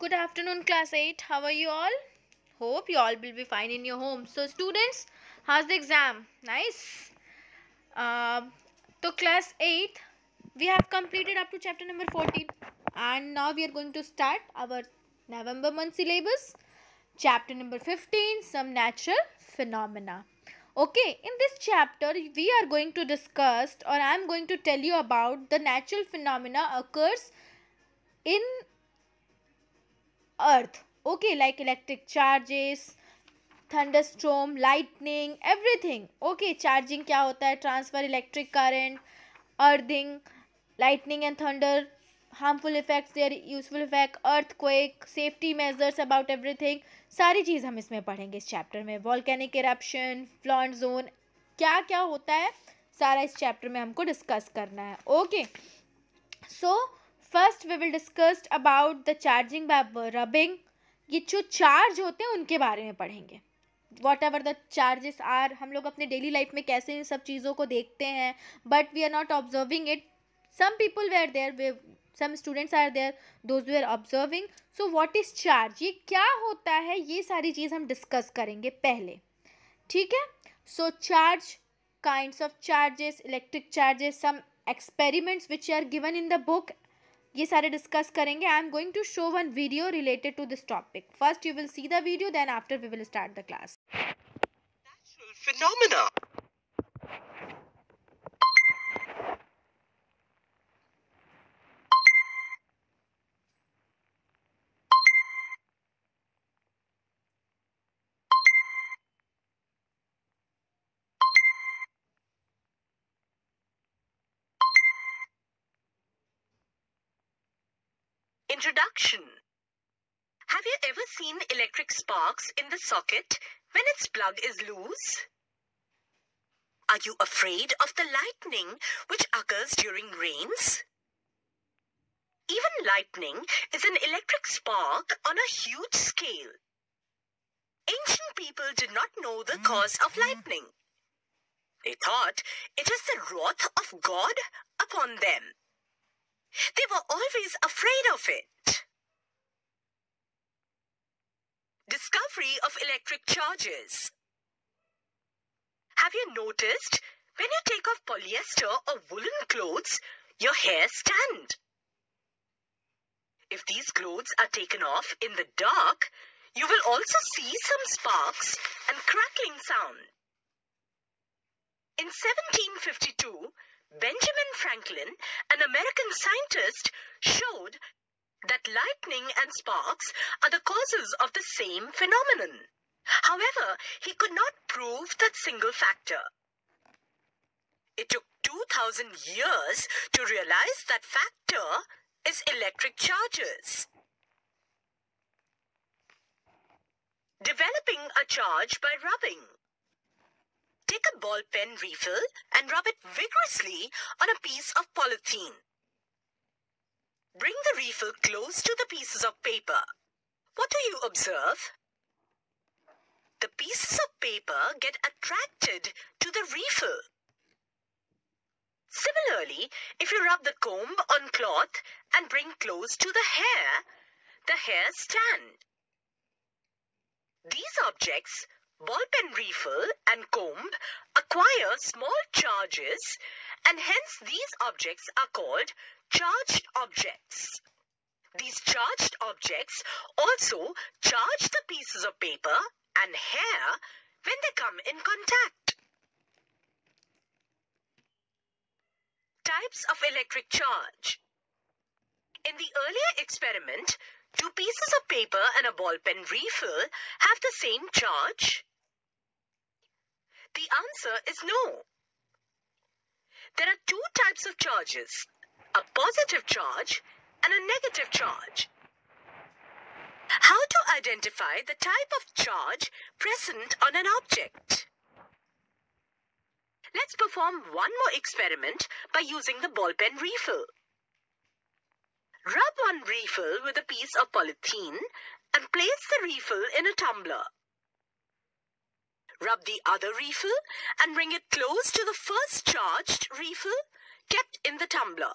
Good afternoon, class 8. How are you all? Hope you all will be fine in your home. So, students, how's the exam? Nice. So, class 8, we have completed up to chapter number 14, and now we are going to start our November month syllabus. Chapter number 15, some natural phenomena. Okay, in this chapter, we are going to discuss, or I am going to tell you about the natural phenomena occurs in earth. Okay, like electric charges, thunderstorm, lightning, everything. Okay, charging क्या होता है, transfer electric current, earthing, lightning and thunder, harmful effects, their useful effect, earthquake, safety measures about everything. सारी चीज़ हम इसमें पढ़ेंगे इस chapter में. Volcanic eruption, flood zone, क्या क्या होता है सारा इस चैप्टर में हमको डिस्कस करना है. Okay, so first we will discuss about the charging by rubbing. ये जो चार्ज होते हैं उनके बारे में पढ़ेंगे. Whatever the charges are, हम लोग अपने डेली लाइफ में कैसे इन सब चीज़ों को देखते हैं, but we are not observing it. Some people were there, some students are there those we are observing. So what is charge, ये क्या होता है, ये सारी चीज़ हम डिस्कस करेंगे पहले. ठीक है. So charge, kinds of charges, electric charges, some experiments which are given in the book, ये सारे डिस्कस करेंगे. I am going to show one video related to this topic. First you will see the video, then after we will start the class. Natural phenomena. Introduction. Have you ever seen electric sparks in the socket when its plug is loose? Are you afraid of the lightning which occurs during rains? Even lightning is an electric spark on a huge scale. Ancient people did not know the cause of lightning. They thought it was the wrath of God upon them. They were always afraid of it. Discovery of electric charges. Have you noticed when you take off polyester or woolen clothes, your hair stand? If these clothes are taken off in the dark, you will also see some sparks and crackling sound. In 1752, Benjamin Franklin, an American scientist, showed that lightning and sparks are the causes of the same phenomenon. However, he could not prove that single factor. It took 2000 years to realize that factor is electric charges. Developing a charge by rubbing. Take a ball pen refill and rub it vigorously on a piece of polythene. Bring the refill close to the pieces of paper. What do you observe? The pieces of paper get attracted to the refill. Similarly, if you rub the comb on cloth and bring close to the hair stand. These objects, ball pen refill and comb, acquire small charges, and hence these objects are called charged objects. These charged objects also charge the pieces of paper and hair when they come in contact. Types of electric charge. In the earlier experiment, two pieces of paper and a ball pen refill have the same charge? The answer is no. There are two types of charges, a positive charge and a negative charge. How to identify the type of charge present on an object? Let's perform one more experiment by using the ball pen refill. Rub one refill with a piece of polythene and place the refill in a tumbler. Rub the other refill and bring it close to the first charged refill kept in the tumbler.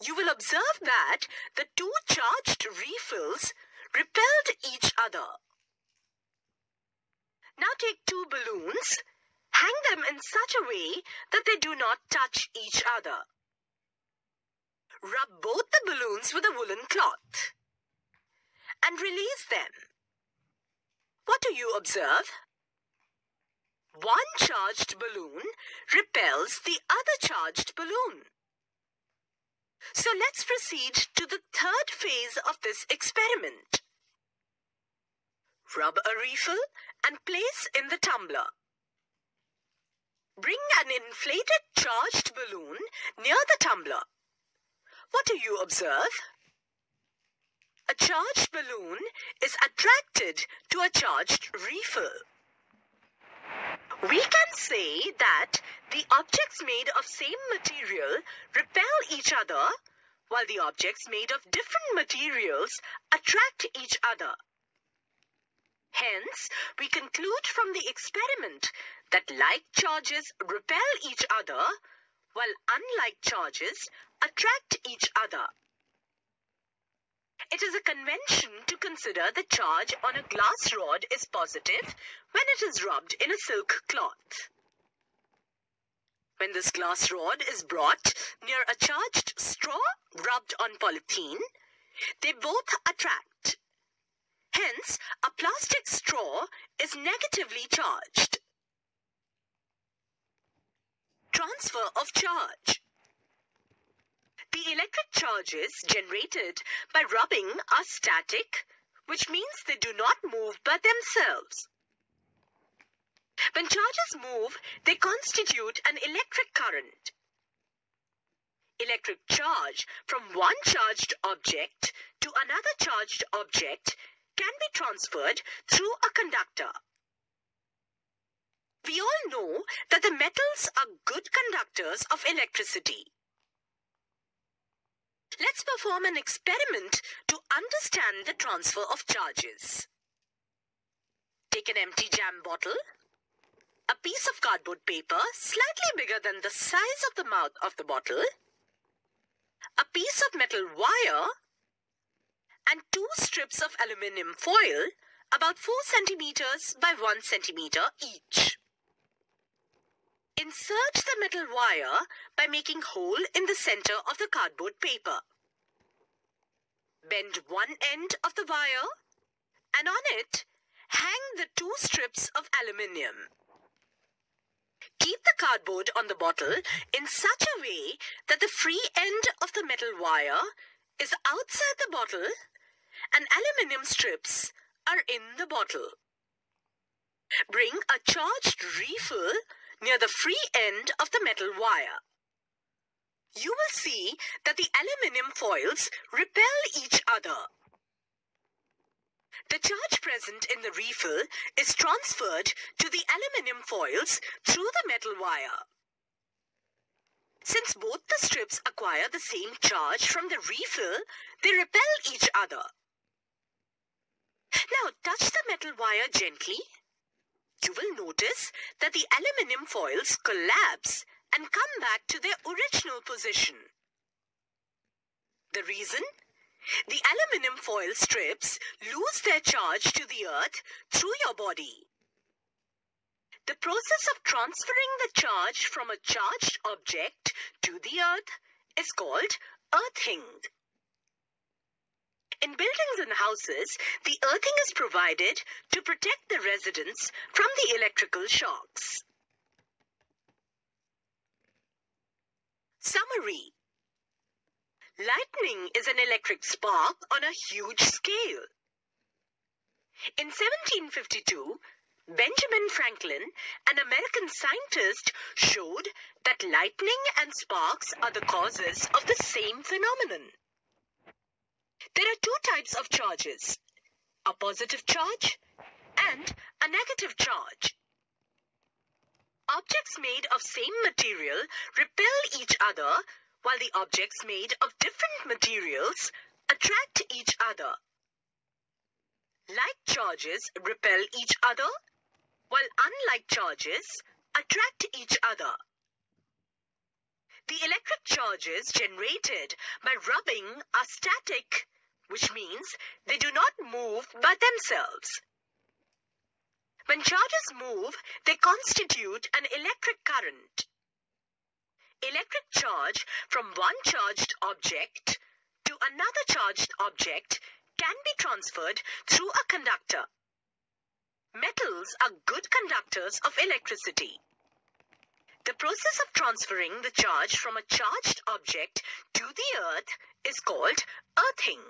You will observe that the two charged refills repelled each other. Now take two balloons, hang them in such a way that they do not touch each other. Rub both the balloons with a woolen cloth and release them. What do you observe? One charged balloon repels the other charged balloon. So let's proceed to the third phase of this experiment. Rub a refill and place in the tumbler. Bring an inflated charged balloon near the tumbler. What do you observe? A charged balloon is attracted to a charged refill. We can say that the objects made of same material repel each other, while the objects made of different materials attract each other. Hence, we conclude from the experiment that like charges repel each other, while unlike charges attract each other. It is a convention to consider the charge on a glass rod is positive when it is rubbed in a silk cloth. When this glass rod is brought near a charged straw rubbed on polythene, they both attract. Hence, a plastic straw is negatively charged. Transfer of charge. The electric charges generated by rubbing are static, which means they do not move by themselves. When charges move, they constitute an electric current. Electric charge from one charged object to another charged object can be transferred through a conductor. We all know that the metals are good conductors of electricity. Let's perform an experiment to understand the transfer of charges. Take an empty jam bottle, a piece of cardboard paper slightly bigger than the size of the mouth of the bottle, a piece of metal wire, and two strips of aluminium foil about 4 centimeters by 1 centimeter each. Insert the metal wire by making hole in the center of the cardboard paper. Bend one end of the wire and on it hang the two strips of aluminium. Keep the cardboard on the bottle in such a way that the free end of the metal wire is outside the bottle and aluminium strips are in the bottle. Bring a charged refill near the free end of the metal wire. You will see that the aluminium foils repel each other. The charge present in the refill is transferred to the aluminium foils through the metal wire. Since both the strips acquire the same charge from the refill, they repel each other. Now touch the metal wire gently. You will notice that the aluminium foils collapse and come back to their original position. The reason? The aluminium foil strips lose their charge to the earth through your body. The process of transferring the charge from a charged object to the earth is called earthing. In buildings and houses, the earthing is provided to protect the residents from the electrical shocks. Summary. Lightning is an electric spark on a huge scale. In 1752, Benjamin Franklin, an American scientist, showed that lightning and sparks are the causes of the same phenomenon. There are two types of charges, a positive charge and a negative charge. Objects made of same material repel each other, while the objects made of different materials attract each other. Like charges repel each other, while unlike charges attract each other. The electric charges generated by rubbing are static, which means they do not move by themselves. When charges move, they constitute an electric current. Electric charge from one charged object to another charged object can be transferred through a conductor. Metals are good conductors of electricity. The process of transferring the charge from a charged object to the earth is called earthing.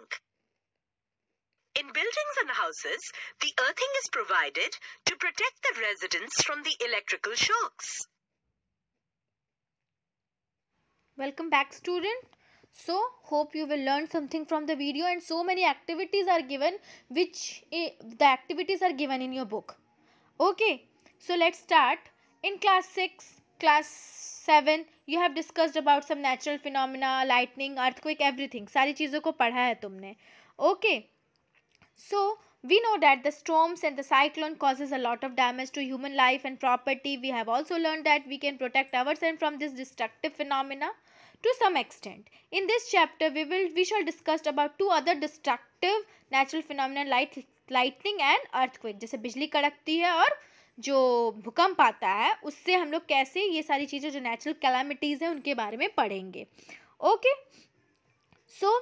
In buildings and houses, the earthing is provided to protect the residents from the electrical shocks. Welcome back, student. So hope you will learn something from the video, and so many activities are given, which the activities are given in your book. Okay, so let's start. In class 6, class 7, you have discussed about some natural phenomena, lightning, earthquake, everything. सारी चीज़ों को पढ़ा है तुमने. Okay, so we know that the storms and the cyclone causes a lot of damage to human life and property. We have also learned that we can protect ourselves from this destructive phenomena to some extent. In this chapter, we shall discuss about two other destructive natural phenomena like lightning and earthquake. जैसे बिजली कड़कती है और जो भूकंप आता है, उससे हम लोग कैसे ये सारी चीज़ें जो नेचुरल कैलामिटीज़ हैं उनके बारे में पढ़ेंगे. Okay, so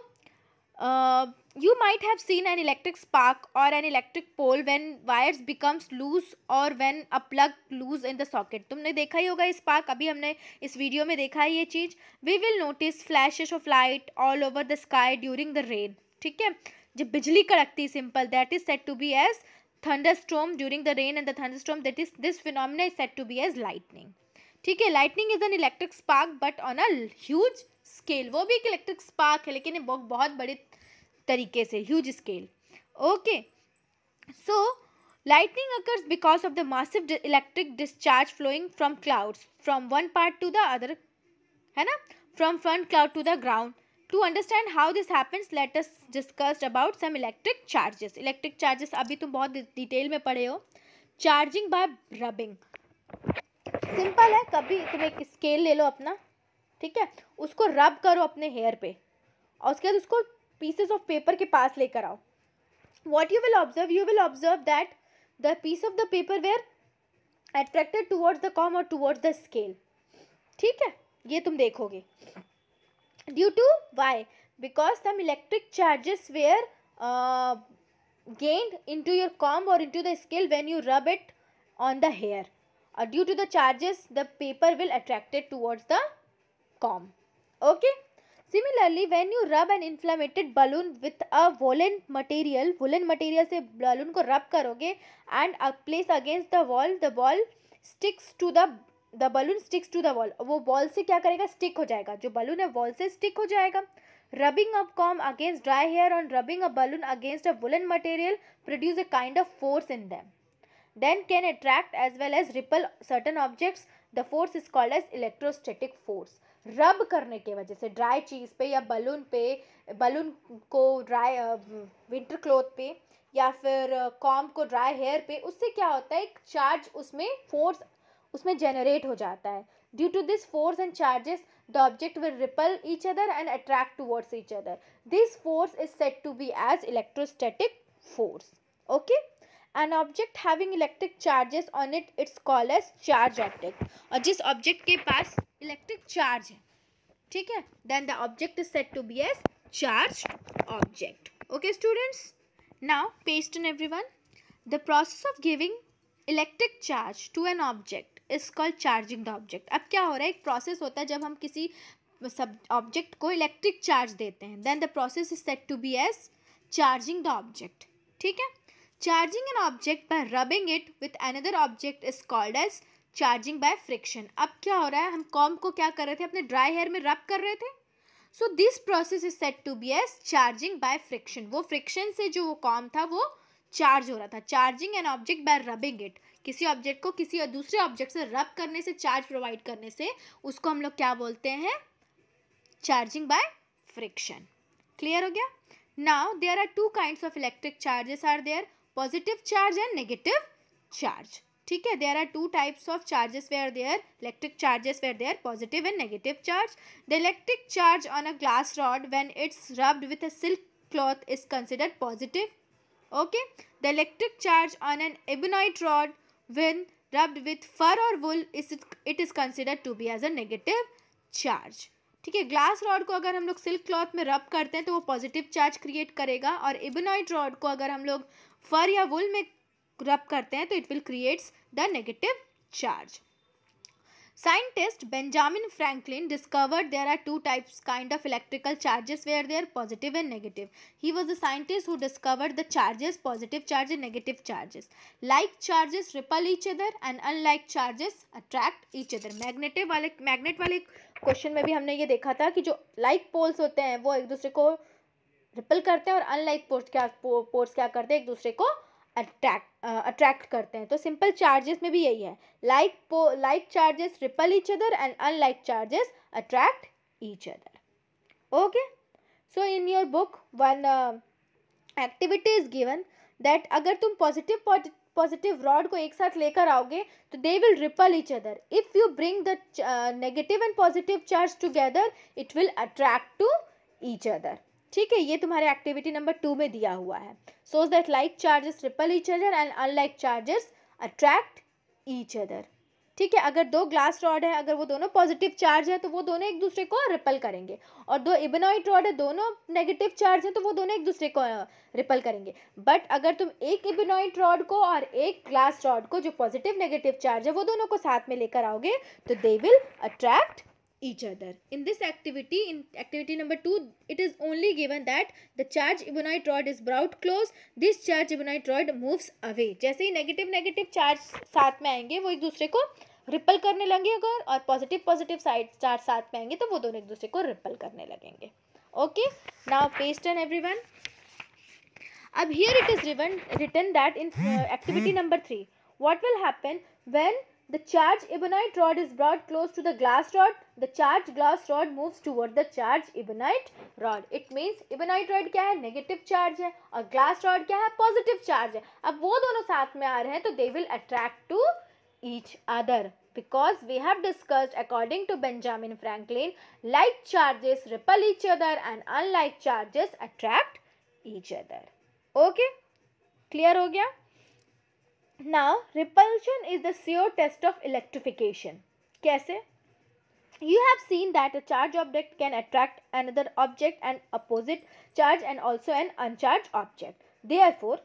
you might have seen an electric spark or an electric pole when wires becomes loose or when a plug loose in the socket. तुमने देखा ही होगा इस spark, अभी हमने इस वीडियो में देखा है ये चीज़. We will notice flashes of light all over the sky during the rain. ठीक है, जब बिजली कड़कती, simple, that is said to be as thunderstorm during the rain, and the thunderstorm, that is this phenomena is said to be as lightning. ठीक है, lightning is an electric spark but on a huge scale. वो भी एक electric spark है लेकिन ये बहुत बड़े तरीके से, huge scale. Okay, so lightning occurs because of the massive electric discharge flowing from clouds from one part to the other, है ना, from one cloud to the ground. To understand how this happens, let us discuss about some electric charges. Electric charges अभी तुम बहुत detail में पढ़े हो. Charging by rubbing. Simple है, कभी तुम एक स्केल ले लो अपना, ठीक है, उसको रब करो अपने हेयर पे और उसके बाद उसको pieces of paper के पास लेकर आओ. What you will observe that the piece of the paper were attracted towards the comb or towards the scale. ठीक है, ये तुम देखोगे. Due to why? Because some electric charges were gained into your comb or into the scale when you rub it on the hair. Due to the charges, the paper will attracted towards the comb. Okay. Similarly, when you rub an inflated balloon with a woolen material से balloon को rub करोगे and place against the wall, the balloon sticks to the wall. वो ball से क्या करेगा, stick हो जाएगा. जो balloon है wall से stick हो जाएगा. Rubbing a comb against dry hair and rubbing a balloon against a woolen material produce a kind of force in them. Then can attract as well as repel certain objects. The force is called as electrostatic force. रब करने के वजह से dry चीज़ पे या balloon को dry winter cloth पे या फिर कॉम्ब को ड्राई हेयर पे, उससे क्या होता है, एक चार्ज उसमें फोर्स उसमें जनरेट हो जाता है. Due to this force and charges the object will repel each other and attract towards each other. This force is said to be as electrostatic force. Okay, an object having electric charges on it, it's called as charged object. और जिस object के पास electric charge है, ठीक है, then the object is said to be as charged object. Okay students, now page turn everyone. The process of giving electric charge to an object is called charging the object. अब क्या हो रहा है, एक process होता है जब हम किसी सब ऑब्जेक्ट को इलेक्ट्रिक चार्ज देते हैं, then the process is said to be as charging the object. ठीक है, charging an object by rubbing it with another object is called as charging by friction. अब क्या हो रहा है, हम कॉम्ब को क्या कर रहे थे, अपने ड्राई हेयर में रब कर रहे थे. So this process is said to be as charging by friction. वो फ्रिक्शन से जो वो कॉम्ब था वो चार्ज हो रहा था. Charging an object by rubbing it, किसी ऑब्जेक्ट को किसी दूसरे ऑब्जेक्ट से रब करने से, चार्ज प्रोवाइड करने से, उसको हम लोग क्या बोलते हैं, चार्जिंग बाय फ्रिक्शन. क्लियर हो गया. Now there are two kinds of electric charges are there, positive charge and negative charge. ठीक है, there are two types of charges where there electric charges where there positive and negative charge. The electric charge on a glass rod when it's rubbed with a silk cloth is considered positive. Okay, the electric charge on an ebonite rod when rubbed with fur or wool it is considered to be as a negative charge. ठीक है, glass rod को अगर हम लोग silk cloth में रब करते हैं तो वो पॉजिटिव चार्ज क्रिएट करेगा, और एबोनाइट रॉड को अगर हम लोग फर या वुल में रब करते हैं तो it will creates the negative charge. Scientist Benjamin Franklin discovered there are two types kind of electrical charges where they are positive and negative. He was the scientist who discovered the charges positive charge and negative charges. Like charges repel each other and unlike charges attract each other. Magnet वाले question में भी हमने ये देखा था कि जो like poles होते हैं वो एक दूसरे को रिपल करते हैं और अनलाइक पोल्स क्या करते हैं, एक दूसरे को अट्रैक्ट करते हैं. तो सिंपल चार्जेस में भी यही है, like charges ripple each other and unlike charges attract each other. Okay, so in your book one activity is given that अगर तुम पॉजिटिव रॉड को एक साथ लेकर आओगे तो they will repel each other. If you bring the negative and positive charge together it will attract to each other. ठीक है, ये तुम्हारे एक्टिविटी नंबर 2 में दिया हुआ है. shows that like charges repel each other and unlike charges attract each other. ठीक है, अगर दो ग्लास रॉड है, अगर वो दोनों पॉजिटिव चार्ज है तो वो दोनों एक दूसरे को रिपल करेंगे, और दो इबोनाइट रॉड है दोनों नेगेटिव चार्ज है तो वो दोनों एक दूसरे को रिपल करेंगे. बट अगर तुम एक इबोनाइट रॉड को और एक ग्लास रॉड को जो पॉजिटिव नेगेटिव चार्ज है वो दोनों को साथ में लेकर आओगे तो they will attract each other. In this activity, in activity number 2, it is only given that the charge ebonite rod is brought close. This charge ebonite rod moves away. जैसे ही नेगेटिव चार्ज साथ में आएंगे वो एक दूसरे को ripple करने लगेंगे, और पॉजिटिव साइड चार्ज साथ में आएंगे तो वो दोनों एक दूसरे को रिपल करने लगेंगे. Okay, now page turn everyone. अब here it is written that in activity number 3, what will happen when the charged ebonite rod is brought close to the glass rod? The charged glass rod moves toward the charged ebonite rod. It means ebonite rod क्या है, negative charge है, और glass rod क्या है, positive charge है. अब वो दोनों साथ में आ रहे हैं तो they will attract to each other, because we have discussed according to Benjamin Franklin, like charges repel each other and unlike charges attract each other. Okay, clear हो गया? Now repulsion is the sure test of electrification. कैसे? You have seen that a charged object can attract another object and opposite charge and also an uncharged object. Therefore,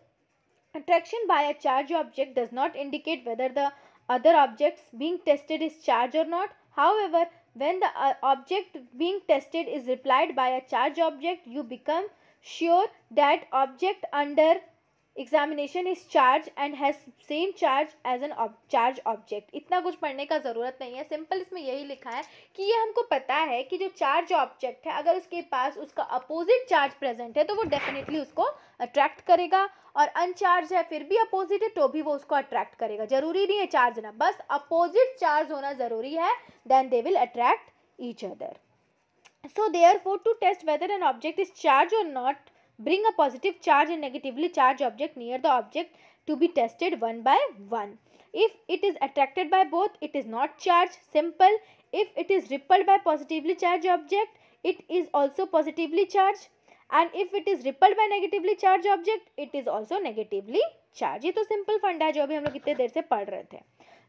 attraction by a charged object does not indicate whether the other objects being tested is charged or not. However, when the object being tested is repelled by a charged object, you become sure that object under examination is charged and has same charge as an charged object. इतना कुछ पढ़ने का ज़रूरत नहीं है, simple इसमें यही लिखा है कि ये हमको पता है कि जो चार्ज ऑब्जेक्ट है अगर उसके पास उसका अपोजिट चार्ज प्रेजेंट है तो वो डेफिनेटली उसको अट्रैक्ट करेगा, और अनचार्ज है फिर भी अपोजिट है तो भी वो उसको अट्रैक्ट करेगा. जरूरी नहीं है चार्ज ना, बस अपोजिट चार्ज होना ज़रूरी है, then they will attract each other. So therefore, to test whether an object is charged or not, bring a positive charge and negatively charged object near the object to be tested one by one. If it is attracted by both, it is not charged. Simple. If it is repelled by positively charged object, it is also positively charged. And if it is repelled by negatively charged object, it is also negatively charged. ये तो simple फंडा है जो अभी हम लोग इतने देर से पढ़ रहे थे.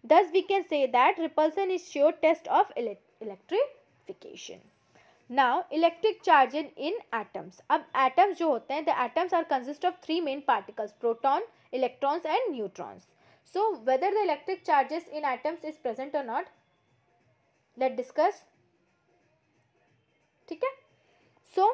Thus we can say that repulsion is sure test of electrification. Now electric charge in atoms. अब atoms जो होते हैं, the atoms are consist of three main particles: proton, electrons and neutrons. So whether the electric charges in atoms is present or not, let's discuss. ठीक है? So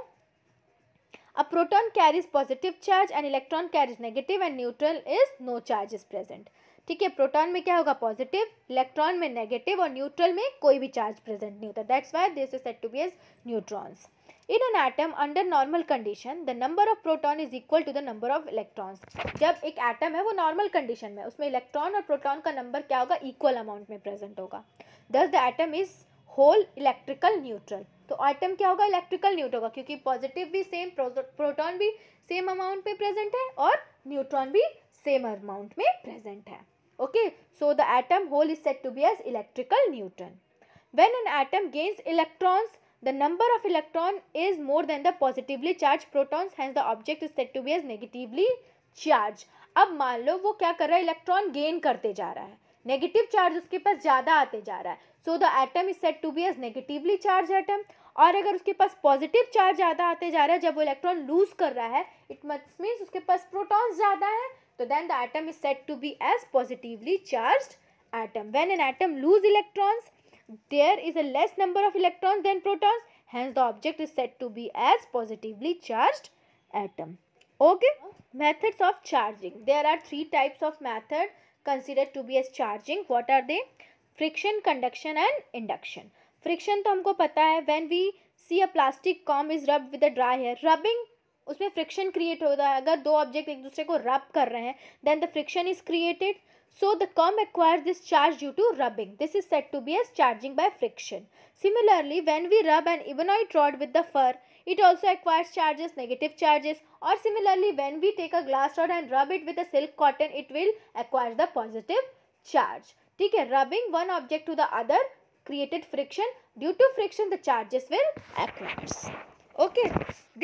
a proton carries positive charge and electron carries negative and neutral is no charge is present. ठीक है, proton में क्या होगा positive, electron में negative और neutral में कोई भी चार्ज प्रेजेंट नहीं होता. That's why this is said to be as neutrons. In an atom under normal condition the number of proton is equal to the number of electrons. जब एक atom है वो नॉर्मल कंडीशन में, उसमें electron और proton का number क्या होगा, इक्वल अमाउंट में प्रेजेंट होगा. Thus the atom is whole electrical neutral. तो एटम क्या होगा, इलेक्ट्रिकल न्यूट्रल होगा, क्योंकि पॉजिटिव भी सेम, प्रोटॉन भी सेम अमाउंट में प्रेजेंट है और न्यूट्रॉन भी सेम अमाउंट में प्रेजेंट है. Okay, so the atom hole is said to be as electrical neutron. When an atom gains electrons, the number of electron is more than the positively charged protons, hence the object is said to be as negatively charged. अब मान लो वो क्या कर रहा है, electron gain करते जा रहा है, नेगेटिव चार्ज उसके पास ज़्यादा आते जा रहा है, so the atom is said to be as negatively charge atom. और अगर उसके पास पॉजिटिव चार्ज ज़्यादा आते जा रहा है, जब वो इलेक्ट्रॉन लूज कर रहा है, इट मस्ट मीन्स उसके पास प्रोटॉन्स ज़्यादा है, तो then the atom is said to be as positively charged atom. When an atom lose electrons, there is a less number of electrons than protons, hence the object is said to be as positively charged atom. Okay, methods of charging. There are three types of method considered to be as charging. What are they? Friction, conduction and induction. Friction तो हमको पता है, when we see a plastic comb is rubbed with a dry hair, rubbing उसमें friction create होता है. अगर दो object एक दूसरे को रब कर रहे हैं, then the friction is created. So the comb acquires this charge due to rubbing. This is said to be as charging by friction. Similarly, when we rub an ebonite rod with the fur, it also acquires charges, negative charges. Or similarly, when we take a glass rod and rub it with a silk cotton, it will acquire the positive charge. ठीक है, rubbing one object to the other created friction. Due to friction, the charges will acquire. Okay,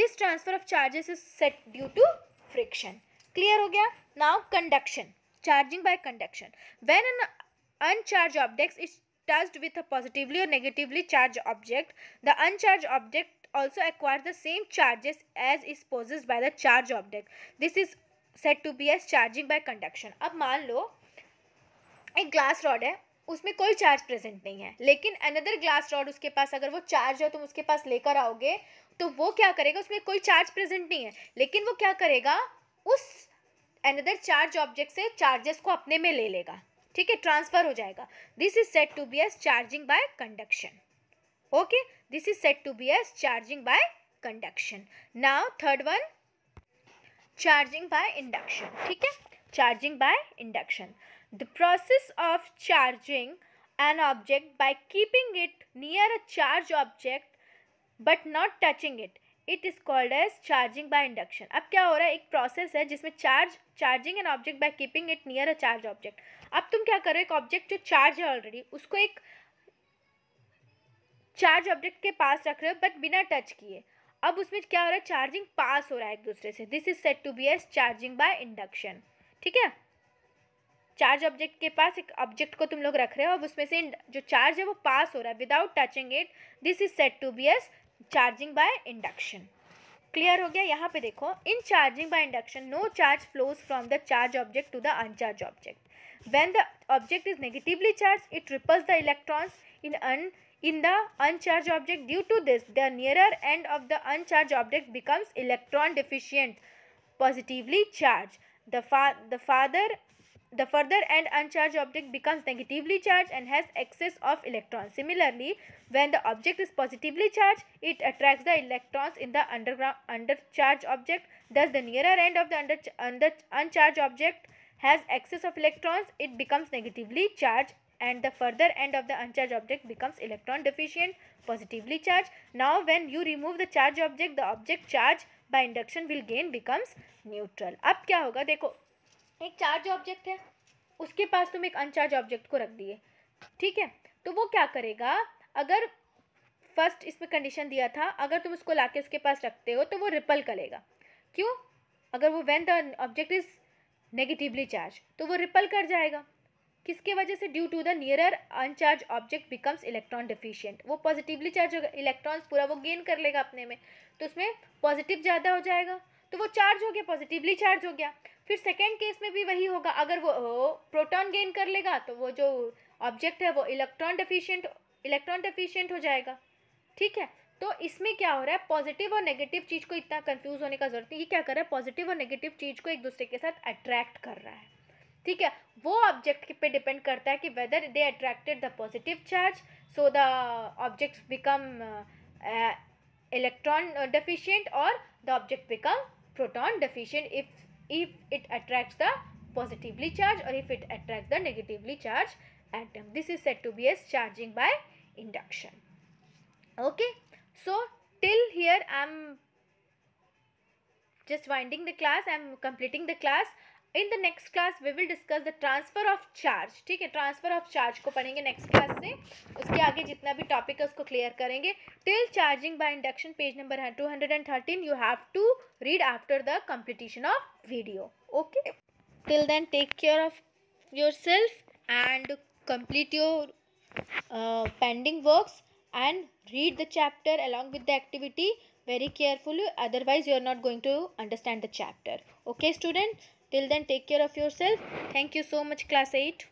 this transfer of charges is set due to friction. Clear हो गया? Now conduction. Charging by conduction. When an uncharged object is touched with a positively or negatively charged object, the uncharged object also acquires the same charges as is possessed by the charged object. This is said to be as charging by conduction. अब मान लो एक glass rod है, उसमें कोई charge present नहीं है, लेकिन another glass rod उसके पास अगर वो चार्ज है, तुम उसके पास लेकर आओगे, तो वो क्या करेगा, उसमें कोई चार्ज प्रेजेंट नहीं है, लेकिन वो क्या करेगा, उस अनदर चार्ज ऑब्जेक्ट से चार्जेस को अपने में ले लेगा. ठीक है, ट्रांसफर हो जाएगा. This is said to be as charging by conduction. Okay, this is said to be as charging by conduction. Now third one, charging by induction. ठीक है, charging by induction. The process of charging an object by keeping it near a charged object but not touching it, it is called as charging by induction. अब क्या हो रहा है, एक process है जिसमें charging an object by keeping it near a charge object. अब तुम क्या करो, एक ऑब्जेक्ट जो चार्ज है ऑलरेडी, उसको एक चार्ज ऑब्जेक्ट के पास रख रहे हो बट बिना टच किए. अब उसमें क्या हो रहा है, चार्जिंग पास हो रहा है एक दूसरे से. This is said to be as charging by induction. ठीक है, चार्ज ऑब्जेक्ट के पास एक ऑब्जेक्ट को तुम लोग रख रहे हो, अब उसमें से जो चार्ज है वो पास हो रहा है without touching it. This is said to be as charging by induction. Clear हो गया? यहाँ पे देखो, in charging by induction no charge flows from the charge object to the uncharge object. When the object is negatively charge, it repels the electrons in the uncharged object. Due to this, the nearer end of the uncharged object becomes electron deficient, positively charged. The further end uncharged object becomes negatively charged and has excess of electrons. Similarly, when the object is positively charged, it attracts the electrons in the undercharged object. Thus, the nearer end of the uncharged object has excess of electrons. It becomes negatively charged, and the further end of the uncharged object becomes electron deficient, positively charged. Now, when you remove the charged object, the object charged by induction will gain becomes neutral. अब क्या होगा, देखो, एक charge object है, उसके पास तुम एक अनचार्ज object को रख दिए. ठीक है, तो वो क्या करेगा, अगर फर्स्ट इसमें कंडीशन दिया था, अगर तुम उसको लाके उसके पास रखते हो तो वो रिपल करेगा. क्यों? अगर वो when the object is negatively charge, तो वो रिपल कर जाएगा. किसके वजह से? Due to the nearer uncharge object becomes electron deficient. वो पॉजिटिवली चार्ज होगा, इलेक्ट्रॉन्स पूरा वो गेन कर लेगा अपने में, तो उसमें पॉजिटिव ज़्यादा हो जाएगा, तो वो चार्ज हो गया, पॉजिटिवली चार्ज हो गया. फिर सेकेंड केस में भी वही होगा, अगर वो प्रोटॉन गेन कर लेगा तो वो जो ऑब्जेक्ट है वो इलेक्ट्रॉन डेफिशिएंट हो जाएगा. ठीक है, तो इसमें क्या हो रहा है, पॉजिटिव और नेगेटिव चीज़ को इतना कंफ्यूज होने का जरूरत नहीं. ये क्या कर रहा है, पॉजिटिव और नेगेटिव चीज़ को एक दूसरे के साथ अट्रैक्ट कर रहा है. ठीक है, वो ऑब्जेक्ट पे डिपेंड करता है कि whether they attracted the positive charge, so the objects become electron deficient, और the object become proton deficient if it attracts the positively charged or if it attracts the negatively charged atom. This is said to be as charging by induction. Okay, so till here I am just winding the class, I am completing the class. In the next class we will discuss the transfer of charge. ठीक है, transfer of charge को पढ़ेंगे next class से. उसके आगे जितना भी topic है उसको क्लियर करेंगे. Till charging by induction page number 213 you have to read after the completion of video. Okay, till then take care of yourself and complete your pending works and read the chapter along with the activity very carefully, otherwise you are not going to understand the chapter. Okay student, till then take care of yourself. Thank you so much class 8.